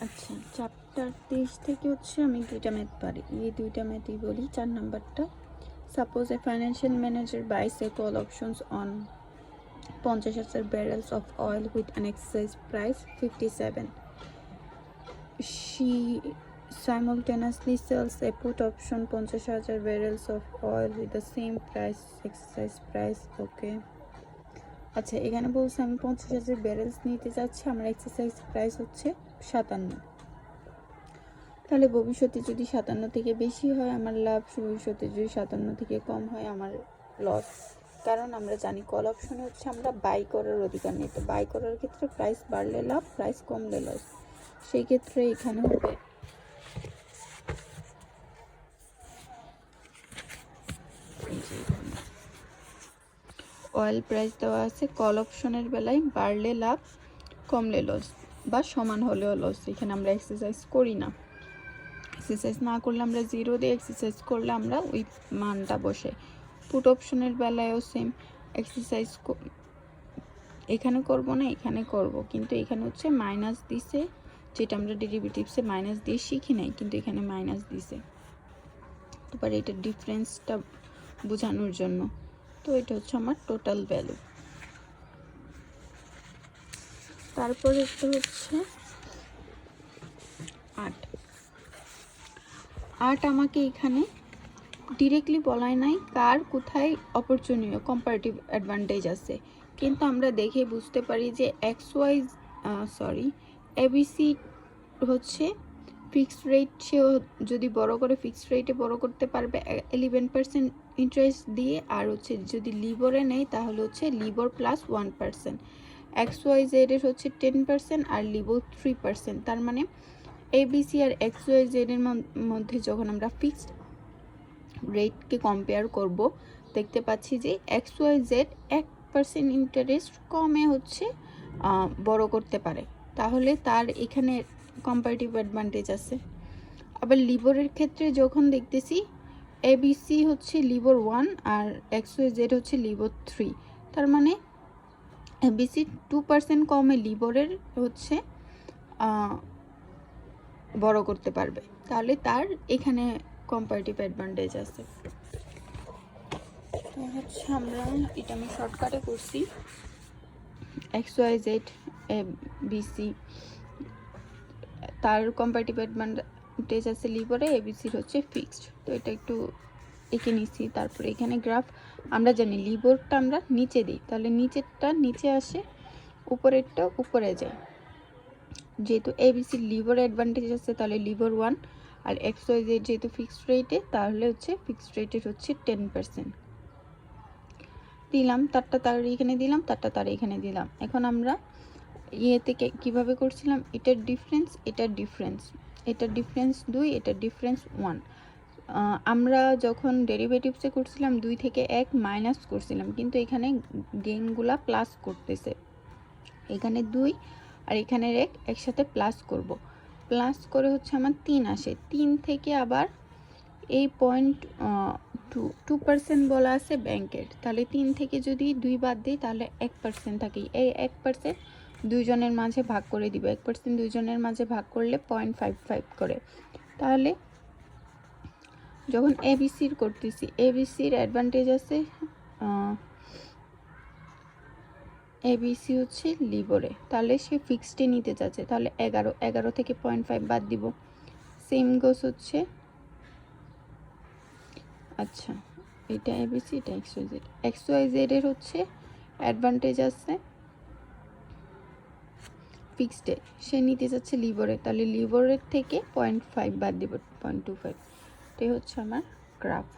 আচ্ছা, চ্যাপ্টার 23 থেকে হচ্ছে আমি দুইটা ম্যাথ পারি, এই দুইটা ম্যাথই বলি। 4 নাম্বারটা, suppose a financial manager buys a call options on 50,000 barrels of oil with an exercise price 57. She simultaneously sells a put option 50,000 barrels of oil with the same price, exercise price. Okay. আচ্ছা, এখানে বলছে আমি 50,000 ব্যারেলস নিতে যাচ্ছি, আমার exercise price হচ্ছে 57। তাহলে ভবিষ্যতে যদি 57 থেকে বেশি হয় আমার লাভ, ভবিষ্যতে যদি 57 থেকে কম হয় আমার লস। কারণ আমরা জানি কল অপশনে হচ্ছে আমরা বাই করার অধিকার নেই, তো বাই করার ক্ষেত্রে প্রাইস বাড়লে লাভ, প্রাইস কমলে লস। সেই ক্ষেত্রে এখানে হবে অয়েল প্রাইস দেওয়া আছে, কল অপশনের বেলায় বাড়লে লাভ, কমলে লস বা সমান হলেও লস। এখানে আমরা এক্সারসাইজ করি না, এক্সারসাইজ না করলে আমরা 0 দিয়ে, এক্সারসাইজ করলে আমরা ওই মানটা বসে। পুট অপশনের বেলায়ও সেম, এক্সারসাইজ এখানে করব না, এখানে করব, কিন্তু এখানে হচ্ছে মাইনাস দিছে, যেটা আমরা ডেরিভেটিভসে মাইনাস দিয়ে শিখি নাই, কিন্তু এখানে মাইনাস দিছে। তারপর এটার ডিফারেন্সটা বোঝানোর জন্য। তো এটা হচ্ছে আমার টোটাল ভ্যালু। তারপরে একটা হচ্ছে 8 আমাকে এখানে ডিরেক্টলি বলাই নাই কার কোথায় অপরচুনিটি কম্পারেটিভ অ্যাডভান্টেজ আছে, কিন্তু আমরা দেখে বুঝতে পারি যে এবিসি হচ্ছে ফিক্সড রেট, সেও যদি বড় করে ফিক্সড রেটে বড় করতে পারবে 11% ইন্টারেস্ট দিয়ে, আর হচ্ছে যদি লিবরে নেয় তাহলে হচ্ছে লিবর প্লাস 1%। XYZ এর হচ্ছে 10% আর লিবর 3%। তার মানে এবিসি আর XYZ এর মধ্যে যখন আমরা ফিক্সড রেটকে কম্পেয়ার করব, দেখতে পাচ্ছি যে XYZ 1% ইন্টারেস্ট কমে হচ্ছে বড় করতে পারে, তাহলে তার এখানে কম্পারেটিভ অ্যাডভান্টেজ আছে। আবার লিবরের ক্ষেত্রে যখন দেখতেছি এবিসি হচ্ছে লিবর 1 আর XYZ হচ্ছে লিবর 3, তার মানে এবিসি 2% কমে লিবরের হচ্ছে বড় করতে পারবে, তাহলে তার এখানে কম্পারেটিভ অ্যাডভান্টেজ আছে। তো হচ্ছে আমরা এটা আমি শর্টকাটে করছি, XYZ এবিসি তার কম্পারেটিভ অ্যাডভান্টেজ আছে লিবরে, এবিসির হচ্ছে ফিক্সড। তো এটা একটু এঁকে নিচ্ছি। তারপরে এখানে গ্রাফ আমরা জানি লিবরটা আমরা নিচে দিই, তাহলে নিচেরটা নিচে আসে, উপরেরটা উপরে যায়। যেহেতু এবিসির লিবর অ্যাডভান্টেজ আছে তাহলে লিবর 1, আর XYZ যেহেতু ফিক্সড রেটে তাহলে হচ্ছে ফিক্সড রেটের হচ্ছে 10% দিলাম, তারটা তার এখানে দিলাম, তারটা তার এখানে দিলাম। এখন আমরা ইয়ে থেকে কীভাবে করছিলাম, এটার ডিফারেন্স, এটার ডিফারেন্স, এটার ডিফারেন্স 2, এটার ডিফারেন্স 1। আমরা যখন ডেরিভেটিভসে করছিলাম 2 থেকে 1 মাইনাস করছিলাম, কিন্তু এখানে গেইনগুলা প্লাস করতেছে। এখানে 2 আর এখানের 1 একসাথে প্লাস করব, প্লাস করে হচ্ছে আমার 3 আসে। 3 থেকে আবার এই 2% বলা আছে ব্যাংকের, তাহলে 3 থেকে যদি 2 বাদ দিই তাহলে 1% থাকে। এই 1% দুইজনের মাঝে ভাগ করে দিব, 1% দুইজনের মাঝে ভাগ করলে 0.55 করে। তাহলে যখন এবিসির করতেছি, এবিসির অ্যাডভান্টেজ আছে, এবিসি হচ্ছে লিবরে, তাহলে সে ফিক্সডে নিতে চাচ্ছে, তাহলে 11 থেকে 0.5 বাদ দিব। সেম গোস হচ্ছে, আচ্ছা এটা এবিসি, এটা XYZ এর হচ্ছে অ্যাডভান্টেজ আছে ফিক্সডে, সে নিতে যাচ্ছে লিবরে, তাহলে লিবরের থেকে 0.5 বাদ দিব, 0.25। এটাই হচ্ছে আমার গ্রাফ।